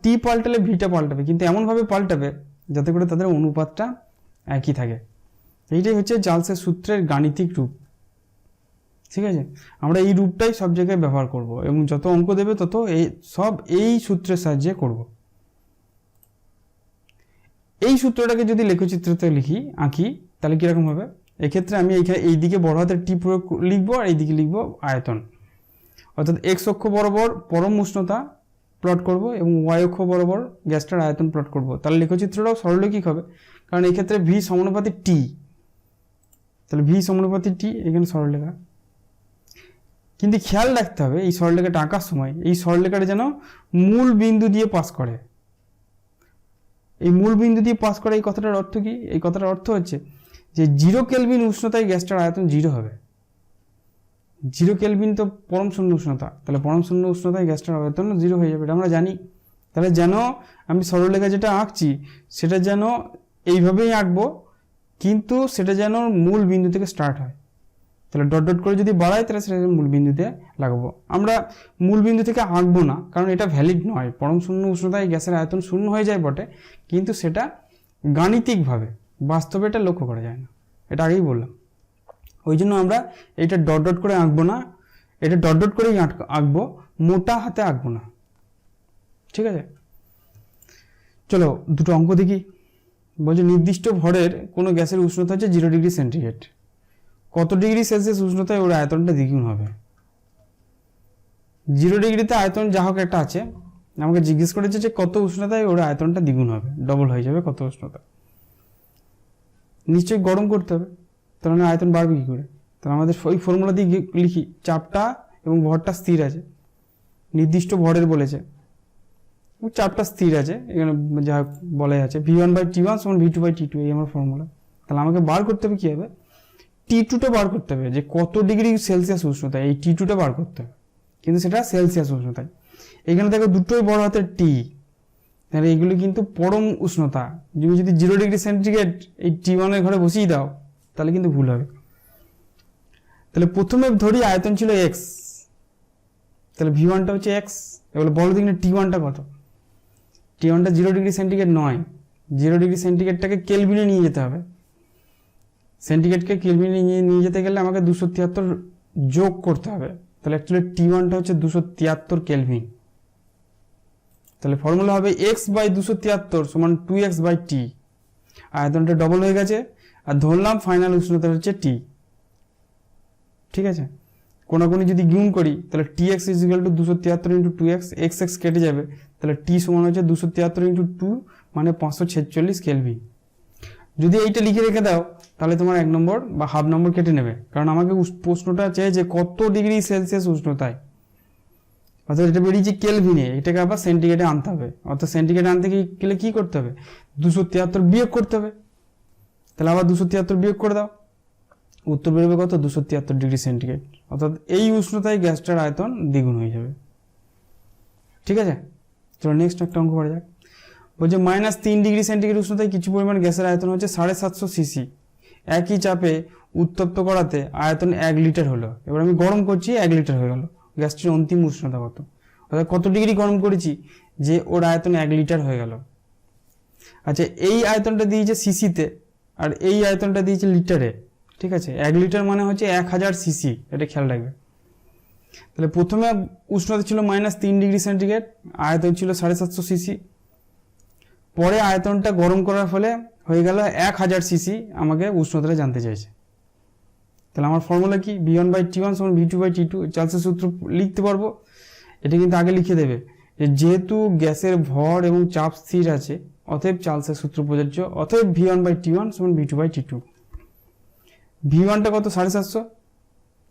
Speaker 1: T পাল্টালে Vটা পাল্টাবে, কিন্তু এমনভাবে পাল্টাবে যাতে করে তাদের অনুপাতটা একই থাকে। এইটাই হচ্ছে চার্লসের সূত্রের গাণিতিক রূপ। ঠিক আছে, আমরা এই রূপটাই সব জায়গায় ব্যবহার করব এবং যত অঙ্ক দেবে তত এই সূত্রের সাহায্যে করব। এই সূত্রটাকে যদি লেখচিত্রতে আঁকি তাহলে কিরকম হবে? এক্ষেত্রে আমি এই দিকে বড় হাতের T প্রয়োগ লিখবো আর এই দিকে লিখবো আয়তন। অর্থাৎ X অক্ষ বরাবর পরম উষ্ণতা প্লট করব এবং Y অক্ষ বরাবর গ্যাসটার আয়তন প্লট করব। তাহলে লেখচিত্রটাও সরলরৈখিক হবে, কারণ এই ক্ষেত্রে V সমানুপাতিক T। তাহলে V সমানুপাতিক T এখানে সরলরেখা। কিন্তু খেয়াল রাখতে হবে এই সরলরেখাটা আঁকার সময় এই সরলরেখাটা যেন মূল বিন্দু দিয়ে পাস করে। এই মূল বিন্দু দিয়ে পাস করে এই কথাটার অর্থ কি? এই কথাটার অর্থ হচ্ছে যে 0 কেলভিন উষ্ণতায় গ্যাসটার আয়তন 0 হবে। 0 কেলভিন তো পরম শূন্য উষ্ণতা, তাহলে পরম শূন্য উষ্ণতায় গ্যাসটার আয়তন 0 হয়ে যাবে, এটা আমরা জানি। তাহলে যেন আমি সরলরেখা যেটা আঁকছি সেটা যেন এইভাবেই আঁকবো, কিন্তু সেটা যেন মূল বিন্দু থেকে স্টার্ট হয়। তাহলে ডট ডট করে যদি বাড়াই তাহলে সেটা মূল বিন্দুতে লাগাবো। আমরা মূল বিন্দু থেকে আঁকবো না, কারণ এটা ভ্যালিড নয়। পরম শূন্য উষ্ণতায় গ্যাসের আয়তন 0 হয়ে যায় বটে, কিন্তু সেটা গাণিতিকভাবে, বাস্তবে এটা লক্ষ্য করা যায় না, এটা আগেই বললাম। ওই জন্য আমরা এটা ডট ডট করে আঁকবো না, এটা ডট ডট করেই আঁকবো, মোটা হাতে আঁকবো না। ঠিক আছে, চলো দুটো অঙ্ক দেখি। বলছে নির্দিষ্ট ভরের কোনো গ্যাসের উষ্ণতা হচ্ছে 0 ডিগ্রি সেন্টিগ্রেড, কত ডিগ্রি সেলসিয়াস উষ্ণতায় ওর আয়তনটা দ্বিগুণ হবে? 0 ডিগ্রিতে আয়তন যা হোক একটা আছে, আমাকে জিজ্ঞেস করেছে যে কত উষ্ণতায় ওর আয়তনটা দ্বিগুণ হবে, ডবল হয়ে যাবে কত উষ্ণতা? নিশ্চয়ই গরম করতে হবে, তাহলে আয়তন বাড়বে কী করে? তাহলে আমাদের ওই ফর্মুলা দিয়ে লিখি, চাপটা এবং ভরটা স্থির আছে, নির্দিষ্ট ভরের বলেছে, চাপটা স্থির আছে, এখানে যা বলা আছে V1/T1 = V2/T2, এই আমার ফর্মুলা। তাহলে আমাকে বার করতে হবে কী হবে? T2টা বার করতে হবে, যে কত ডিগ্রি সেলসিয়াস উষ্ণতায়, এই T2টা বার করতে হবে, কিন্তু সেটা সেলসিয়াস উষ্ণতায়। এখানে দেখো দুটোই বড় হাতের T, তাহলে এইগুলো কিন্তু পরম উষ্ণতা। তুমি যদি 0 ডিগ্রি সেন্টিগ্রেড এই T1 এর ঘরে বসিয়ে দাও তাহলে কিন্তু ভুল হবে। তাহলে প্রথমে ধরি আয়তন ছিল X, তাহলে V1টা হচ্ছে X। এবার বলো দেখি T1টা কত? T1টা 0 ডিগ্রি সেন্টিগ্রেড নয়, 0 ডিগ্রি সেন্টিগ্রেডটাকে কেলভিনে নিয়ে যেতে হবে। সেন্টিগ্রেডকে কেলভিনে নিয়ে যেতে গেলে আমাকে 273 যোগ করতে হবে, তো তাহলে অ্যাকচুয়ালি T1টা হচ্ছে 273 কেলভিন। তাহলে ফর্মুলা হবে x/273 সমান 2x/T। আয়তনটা ডবল হয়ে গেছে, আর ধরলাম ফাইনাল উষ্ণতা হচ্ছে T। ঠিক আছে, কোনাকুনি যদি গুণ করি তাহলে Tx = 273 × 2x, x কেটে যাবে, তাহলে T সমান হচ্ছে 273 × 2 মানে 546 কেলভিন। যদি এইটা লিখে রেখে দাও তাহলে তোমার 1 নম্বর বা হাফ নম্বর কেটে নেবে, কারণ আমাকে প্রশ্নটা চেয়ে যে কত ডিগ্রি সেলসিয়াস উষ্ণতায়, অর্থাৎ এটা বেরিয়েছে কেলভিনে, এটাকে আবার সেন্টিগ্রেডে আনতে হবে। অর্থাৎ সেন্টিগ্রেডে আনতে গেলে কি করতে হবে, 273 বিয়োগ করতে হবে। তাহলে আবার 273 বিয়োগ করে দাও, উত্তর বেরোবে কত, 273 ডিগ্রি সেন্টিগ্রেড। অর্থাৎ এই উষ্ণতায় গ্যাসটার আয়তন দ্বিগুণ হয়ে যাবে। ঠিক আছে, চলো নেক্সট একটা অঙ্ক করা যাক। বলছে -3 ডিগ্রি সেন্টিগ্রেড উষ্ণতায় কিছু পরিমাণ গ্যাসের আয়তন হচ্ছে 750 সিসি, একই চাপে উত্তপ্ত করাতে আয়তন 1 লিটার হলো। এবার আমি গরম করছি, 1 লিটার হয়ে গেল। গ্যাসটির অন্তিম উষ্ণতা কত, অর্থাৎ কত ডিগ্রি গরম করেছি যে ওর আয়তন 1 লিটার হয়ে গেল। আচ্ছা, এই আয়তনটা দিয়েছে সিসিতে আর এই আয়তনটা দিয়েছে লিটারে। ঠিক আছে, 1 লিটার মানে হচ্ছে 1000 সিসি, এটা খেয়াল রাখবে। তাহলে প্রথমে উষ্ণতা ছিল -3 ডিগ্রি সেন্টিগ্রেড, আয়তন ছিল 750 সিসি। পরে আয়তনটা গরম করার ফলে হয়ে গেল 1000 সিসি, আমাকে উষ্ণতাটা জানতে চাইছে। তাহলে আমার ফর্মুলা কি, V1/T1 = V2/T2। চার্লসের সূত্র লিখতে পারবো, এটা কিন্তু আগে লিখে দেবে যে যেহেতু গ্যাসের ভর এবং চাপ স্থির আছে, অতএব চার্লসের সূত্র প্রযোজ্য। অতএব V1/T1 = V2/T2। V1টা কত, 750,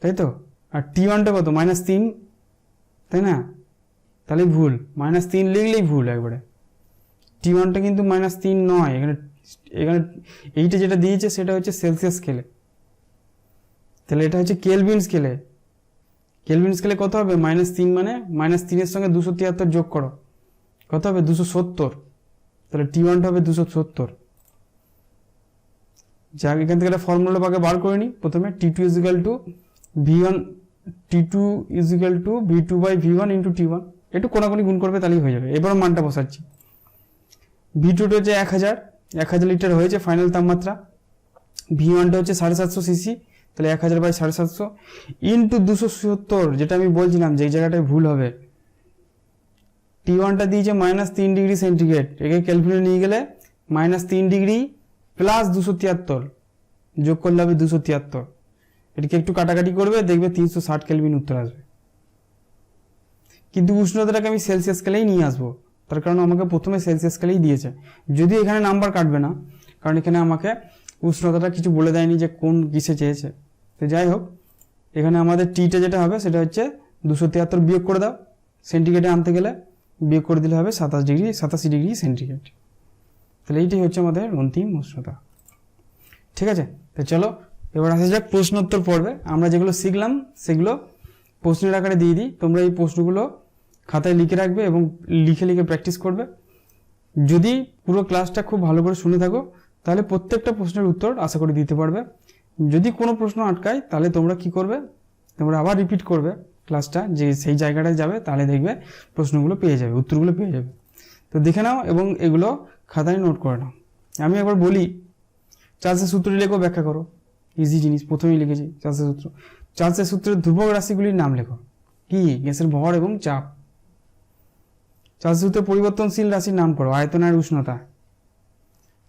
Speaker 1: তাই তো, আর T1টা কত, -3, তাই না? তাহলে ভুল, -3 লিখলেই ভুল একবারে। T1টা কিন্তু -3 নয়, এখানে এইটা যেটা দিয়েছে সেটা হচ্ছে সেলসিয়াস স্কেলে, তাহলে এটা হচ্ছে কেলভিন স্কেলে। কেলভিন স্কেলে কত হবে, -3 মানে -3 এর সঙ্গে 273 যোগ করো, কত হবে, 270। তাহলে T1টা হবে 270। যাক, এখান থেকে একটা ফর্মুলা পাকে বার করে নিই। প্রথমে T2 = V2/V1 × T1, একটু কোনাকুনি গুণ করবে তাহলেই হয়ে যাবে। এবার মানটা বসাচ্ছি। V2টা হচ্ছে 1000 লিটার হয়েছে ফাইনাল তাপমাত্রা। V1টা হচ্ছে 750 সিসি, তাহলে 1000/750 ইন্টু 270, যেটা আমি বলছিলাম যে এই জায়গাটায় ভুল হবে। T1টা দিয়েছে -3 ডিগ্রি সেন্টিগ্রেড, একে ক্যালকুলেটরে নিয়ে গেলে -3 ডিগ্রি প্লাস 273 যোগ করলে হবে 273। এটাকে একটু কাটাকাটি করবে, দেখবে 360 কেলভিন উত্তর আসবে। কিন্তু উষ্ণতাটাকে আমি সেলসিয়াস স্কেলেই নিয়ে আসবো, তার কারণ আমাকে প্রথমে সেলসিয়াস স্কেলেই দিয়েছে। যদিও এখানে নাম্বার কাটবে না, কারণ এখানে আমাকে উষ্ণতাটা কিছু বলে দেয়নি যে কোন কিসে চেয়েছে। তো যাই হোক, এখানে আমাদের টিটা যেটা হবে সেটা হচ্ছে 273 বিয়োগ করে দাও, সেন্টিগ্রেডে আনতে গেলে বিয়োগ করে দিলে হবে 87 ডিগ্রি সেন্টিগ্রেড। তাহলে এইটাই হচ্ছে আমাদের অন্তিম উষ্ণতা। ঠিক আছে, তো চলো এবার আসা যাক প্রশ্নোত্তর পর্বে। আমরা যেগুলো শিখলাম সেগুলো প্রশ্নের আকারে দিয়ে দিই, তোমরা এই প্রশ্নগুলো খাতায় লিখে রাখবে এবং লিখে লিখে প্র্যাকটিস করবে। যদি পুরো ক্লাসটা খুব ভালো করে শুনে থাকো তাহলে প্রত্যেকটা প্রশ্নের উত্তর আশা করি দিতে পারবে। যদি কোনো প্রশ্ন আটকায় তাহলে তোমরা কি করবে, তোমরা আবার রিপিট করবে ক্লাসটা, যে সেই জায়গাটায় যাবে, তাহলে দেখবে প্রশ্নগুলো পেয়ে যাবে, উত্তরগুলো পেয়ে যাবে। তো দেখে নাও এবং এগুলো খাতায় নোট করে নাও। আমি একবার বলি, চার্লসের সূত্র লেখো, ব্যাখ্যা করো। ইজি জিনিস, প্রথমেই লিখেছি চার্লসের সূত্র। চার্লসের সূত্রের ধ্রুবক রাশিগুলির নাম লেখো। কি, গ্যাসের ভর এবং চাপ। চার্লসের সূত্রের পরিবর্তনশীল রাশির নাম করো, আয়তন আর উষ্ণতা।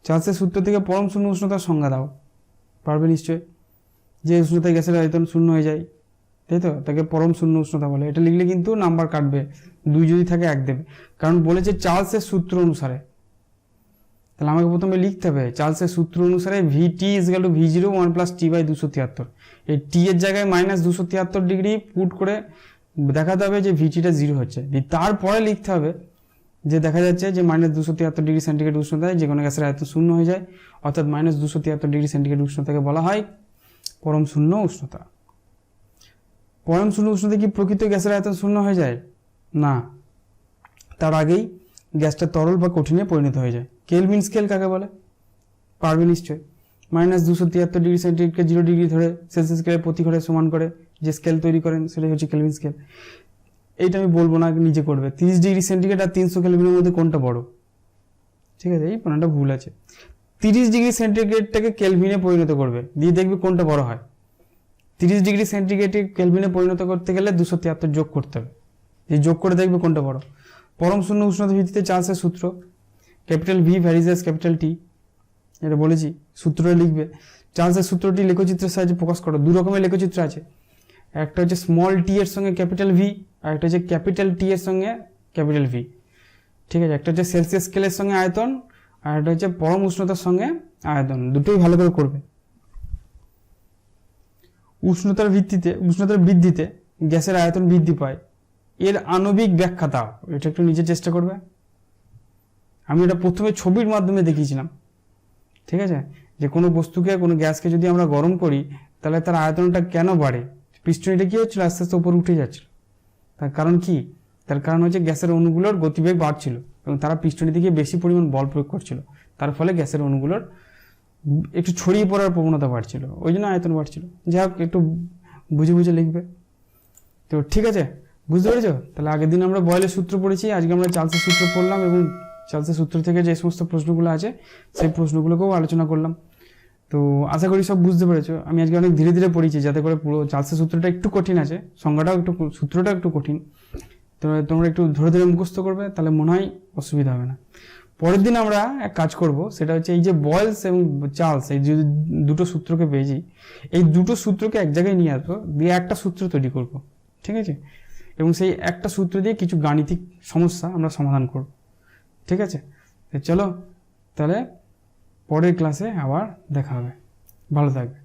Speaker 1: চার্লসের সূত্র থেকে পরম শূন্য উষ্ণতার সংজ্ঞা দাও, পারবে নিশ্চয়। যে উষ্ণতায় গ্যাসের আয়তন শূন্য হয়ে যায়, তাই তো, তাকে পরম শূন্য উষ্ণতা বলে। এটা লিখলে কিন্তু নাম্বার কাটবে, 2 যদি থাকে 1 দেবে, কারণ বলেছে চার্লসের সূত্র অনুসারে। তাহলে আমাকে প্রথমে লিখতে হবে চার্লসের সূত্র অনুসারে VT = V0 1 + T/273। এই টি এর জায়গায় -273 ডিগ্রি পুট করে দেখাতে হবে যে VTটা 0 হচ্ছে। তারপরে লিখতে হবে যে দেখা যাচ্ছে যে -273 ডিগ্রি সেন্টিগ্রেড উষ্ণতায় যে কোনো গ্যাসের আয়তন শূন্য হয়ে যায়, অর্থাৎ -273 ডিগ্রি সেন্টিগ্রেড উষ্ণতাকে বলা হয় পরম শূন্য উষ্ণতা। পরম শূন্য উষ্ণতায় কি প্রকৃত গ্যাসের আয়তন শূন্য হয়ে যায়? না, তার আগেই গ্যাসটা তরল বা কঠিনে পরিণত হয়ে যায়। কেলভিন স্কেল কাকে বলে, পারবে নিশ্চয়। -273 ডিগ্রি সেন্টিগ্রেডকে 0 ডিগ্রি ধরে সেলসিয়াস স্কেলের প্রতি ঘরে সমান করে যে স্কেল তৈরি করেন সেটাই হচ্ছে কেলভিন স্কেল। এইটা আমি বলবো না, নিজে করবে। 30 ডিগ্রি সেন্টিগ্রেড আর 300 কেলভিনের মধ্যে কোনটা বড়? ঠিক আছে, এই পয়েন্টটা ভুল আছে। 30 ডিগ্রি সেন্টিগ্রেডটাকে কেলভিনে পরিণত করবে, দিয়ে দেখবে কোনটা বড় হয়। 30 ডিগ্রি সেন্টিগ্রেডে কেলভিনে পরিণত করতে গেলে 273 যোগ করতে হবে। যে যোগ করে দেখবে কোনটা বড়। পরম শূন্য উষ্ণতা ভিত্তিতে চার্লসের সূত্র, capital V varies as capital T, এটা বলেছি, সূত্রটা লিখবে। চার্লসের সূত্রটি লেখচিত্রের সাহায্যে প্রকাশ করো। দু রকমের লেখচিত্র আছে, একটা হচ্ছে স্মল টি এর সঙ্গে ক্যাপিটাল ভি, আর একটা হচ্ছে ক্যাপিটাল টি এর সঙ্গে ক্যাপিটাল ভি, ঠিক আছে। একটা হচ্ছে সেলসিয়াস স্কেলের সঙ্গে আয়তন, আর একটা হচ্ছে পরম উষ্ণতার সঙ্গে আয়তন, দুটোই ভালো করে করবে। উষ্ণতার বৃদ্ধিতে গ্যাসের আয়তন বৃদ্ধি পায়, এর আণবিক ব্যাখ্যা দাও। এটা একটু নিজে চেষ্টা করবে। আমি এটা প্রথমে ছবির মাধ্যমে দেখিয়েছিলাম, ঠিক আছে, যে কোনো বস্তুকে, কোনো গ্যাসকে যদি আমরা গরম করি তাহলে তার আয়তনটা কেন বাড়ে। পিস্টনিটা কি হচ্ছিল, আস্তে আস্তে উপরে উঠে যাচ্ছিল। তার কারণ কি? তার কারণ হচ্ছে গ্যাসের অণুগুলোর গতিবেগ বাড়ছিল এবং তারা পিস্টনের দিকে বেশি পরিমাণ বল প্রয়োগ করছিল, তার ফলে গ্যাসের অণুগুলোর একটু ছড়িয়ে পড়ার প্রবণতা বাড়ছিল, ওই জন্য আয়তন বাড়ছিল। যাই হোক, একটু বুঝে বুঝে লিখবে। তো ঠিক আছে, বুঝতে পেরেছো? তাহলে আগের দিন আমরা বয়েলের সূত্র পড়েছি, আজকে আমরা চার্লসের সূত্র পড়লাম এবং চার্লসের সূত্র থেকে যে সমস্ত প্রশ্নগুলো আছে সেই প্রশ্নগুলোকেও আলোচনা করলাম। তো আশা করি সব বুঝতে পেরেছো। আমি আজকে অনেক ধীরে ধীরে পড়েছি যাতে করে পুরো চার্লসের সূত্রটা একটু কঠিন আছে, সংজ্ঞাটাও একটু, সূত্রটা একটু কঠিন, তো তোমরা একটু ধরে ধরে মুখস্থ করবে, তাহলে মনে হয় অসুবিধা হবে না। পরের দিন আমরা এক কাজ করব, সেটা হচ্ছে এই যে বয়েলস এবং চার্লস, এই যে দুটো সূত্রকে পেয়েছি, এই দুটো সূত্রকে এক জায়গায় নিয়ে আসবো, দিয়ে একটা সূত্র তৈরি করব, ঠিক আছে, এবং সেই একটা সূত্র দিয়ে কিছু গাণিতিক সমস্যা আমরা সমাধান করব, ঠিক আছে। চলো তাহলে পরের ক্লাসে আবার দেখা হবে, ভালো থাকবে।